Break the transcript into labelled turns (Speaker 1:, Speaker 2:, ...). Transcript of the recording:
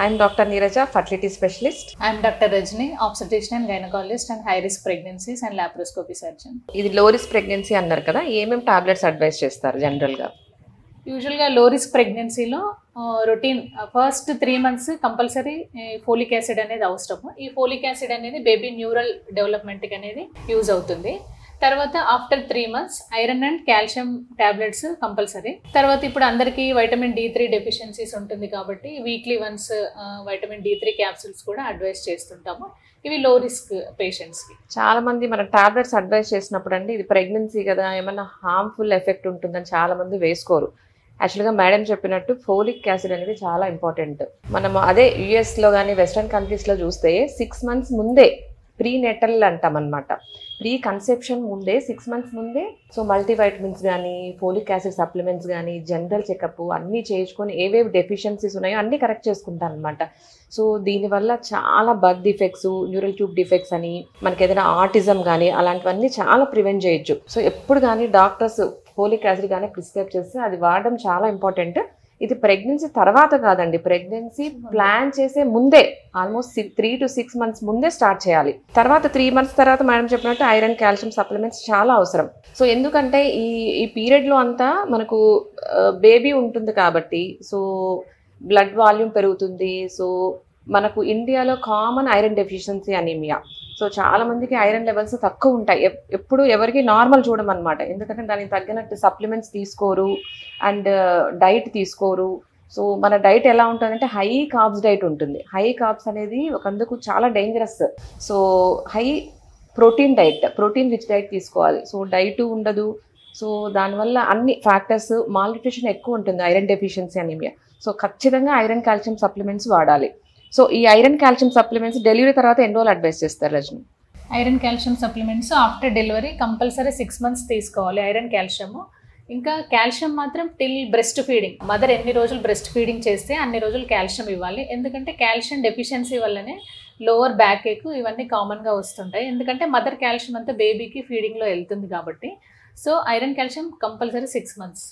Speaker 1: I'm Dr. Neeraja, fertility specialist.
Speaker 2: I'm Dr. Rajni, obstetrician and gynecologist and high risk pregnancies and laparoscopy surgeon.
Speaker 1: ఇది లో risk pregnancy అన్నారు కదా, ఏమేమి tablets advice చేస్తారు జనరల్గా?
Speaker 2: యూజువల్గా లో రిస్క్ ప్రెగ్నెన్సీలో routine first 3 months compulsory folic acid అనేది అవసరము. ఈ ఫోలిక్ యాసిడ్ అనేది బేబీ న్యూరల్ డెవలప్మెంట్కి అనేది యూజ్ అవుతుంది. తర్వాత after 3 months iron and calcium tablets compulsory. తర్వాత ఇప్పుడు అందరికీ వైటమిన్ D3 డెఫిషియన్సీస్ ఉంటుంది కాబట్టి weekly once vitamin D3 capsules కూడా అడ్వైస్ చేస్తుంటాము. ఇవి లో రిస్క్ పేషెంట్స్కి.
Speaker 1: చాలా మంది మన టాబ్లెట్స్ అడ్వైస్ చేసినప్పుడు అండి, ఇది ప్రెగ్నెన్సీ కదా, ఏమన్నా హార్మ్ఫుల్ ఎఫెక్ట్ ఉంటుందని చాలా మంది వేసుకోరు. యాక్చువల్గా మేడం చెప్పినట్టు ఫోలిక్ యాసిడ్ అనేది చాలా ఇంపార్టెంట్. మనం అదే యుఎస్లో కానీ వెస్ట్రన్ కంట్రీస్లో చూస్తే 6 months ముందే ప్రీ నెటల్ అంటాం అనమాట. ప్రీ కన్సెప్షన్ ముందే 6 months ముందే సో మల్టీవైటమిన్స్ కానీ ఫోలిక్ యాసిడ్ సప్లిమెంట్స్ కానీ జనరల్ చెకప్ అన్నీ చేసుకొని ఏవేవి డెఫిషియన్సీస్ ఉన్నాయో అన్నీ కరెక్ట్ చేసుకుంటాను అనమాట. సో దీనివల్ల చాలా birth defects, neural tube defects అని, మనకి ఏదైనా ఆటిజం కానీ అలాంటివన్నీ చాలా ప్రివెంట్ చేయొచ్చు. సో ఎప్పుడు కానీ డాక్టర్స్ ఫోలిక్ యాసిడ్ కానీ ప్రిస్క్రైబ్ చేస్తే అది వాడడం చాలా ఇంపార్టెంట్. ఇది ప్రెగ్నెన్సీ తర్వాత కాదండి, ప్రెగ్నెన్సీ ప్లాన్ చేసే ముందే ఆల్మోస్ట్ 3 to 6 months ముందే స్టార్ట్ చేయాలి. తర్వాత 3 months తర్వాత మేడం చెప్పినట్టు ఐరన్ కాల్షియం సప్లిమెంట్స్ చాలా అవసరం. సో ఎందుకంటే ఈ పీరియడ్లో అంతా మనకు బేబీ ఉంటుంది కాబట్టి సో బ్లడ్ వాల్యూమ్ పెరుగుతుంది. సో మనకు ఇండియాలో common iron deficiency anaemia. So చాలా మందికి ఐరన్ లెవెల్స్ తక్కువ ఉంటాయి. ఎప్పుడు ఎవరికి నార్మల్ చూడమన్నమాట. ఎందుకంటే దానికి తగ్గినట్టు సప్లిమెంట్స్ తీసుకోరు అండ్ డైట్ తీసుకోరు. సో మన డైట్ ఎలా ఉంటుందంటే హై కార్బ్స్ డైట్ ఉంటుంది. హై కార్బ్స్ అనేది ఒకందుకు చాలా dangerous. So high protein diet, protein rich diet తీసుకోవాలి. సో డైట్ ఉండదు. సో దానివల్ల అన్ని ఫ్యాక్టర్స్, మాల్ న్యూట్రిషన్ ఎక్కువ ఉంటుంది ఐరన్ డెఫిషియన్సీ అనీమియా. సో ఖచ్చితంగా ఐరన్ కాల్షియం సప్లిమెంట్స్ వాడాలి. సో ఈ ఐరన్ కాల్షియం సప్లిమెంట్స్ డెలివరీ తర్వాత ఎన్ని రోజులు అడ్వైస్ చేస్తారు Rajani?
Speaker 2: Iron calcium supplements after delivery compulsory 6 months తీసుకోవాలి ఐరన్ కాల్షియము. ఇంకా కాల్షియం మాత్రం టిల్ బ్రెస్ట్ ఫీడింగ్. మదర్ ఎన్ని రోజులు బ్రెస్ట్ ఫీడింగ్ చేస్తే అన్ని రోజులు కాల్షియం ఇవ్వాలి. ఎందుకంటే కాల్షియం డెఫిషియన్సీ వల్లనే లోవర్ బ్యాక్ ఏక్ ఇవన్నీ కామన్గా వస్తుంటాయి. ఎందుకంటే మదర్ కాల్షియం అంతా బేబీకి ఫీడింగ్లో వెళ్తుంది కాబట్టి. So iron calcium compulsory 6 months.